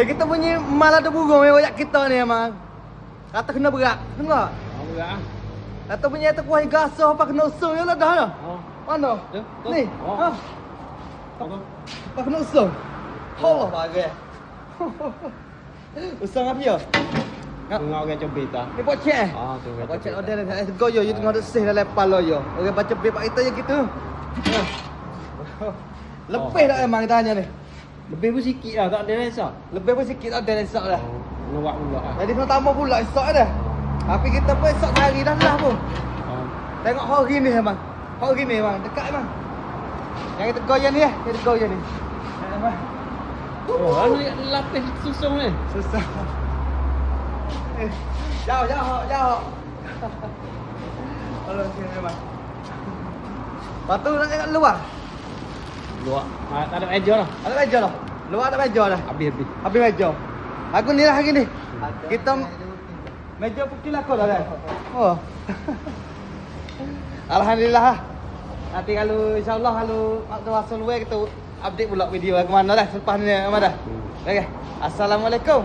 kita punya malah ada burung yang banyak kita ni emang. Kata kena berat. Tengok. Berat ah. Kata punya tu kuah gasah apa kena usung je lah dah dah. Mana? Ya, tu. Ni. Ha. Apa? Apa kena usung? Allah bagai. Usung apa ya? Tengok orang cobit ah. Ni buat cek eh? Tu orang. Buat cek order dah. Go yo, you tengok ada sih dalam kepala yo. Orang baca beb kita je gitu. Lebih dah emang kita tanya ni. Lebih pun sikit lah, tak ada rasa. Lebih pun sikit ada esok dah. Ngeluak pula ah. Jadi kena tambah pula esok dah. Tapi kita pun esok hari dah lah pun. Tengok hari ni emang. Hari ni emang dekat emang. Yang kita goyang ni kita goyang ni. Oh, anu lapis susung ni. Susah. Jauh. Kalau sini memang. Patu nak tengok luar. Luak. Tak ada meja lah. Ada meja lah. Luar ada meja dah. Habis. Habis meja. Aku ni lah hari ni. Kita meja pukul aku dah kan. Oh. Alhamdulillah. Nanti kalau insya-Allah kalau waktu asal luar kita update pula video ke mana dah selepas ni mana dah. Okey. Assalamualaikum.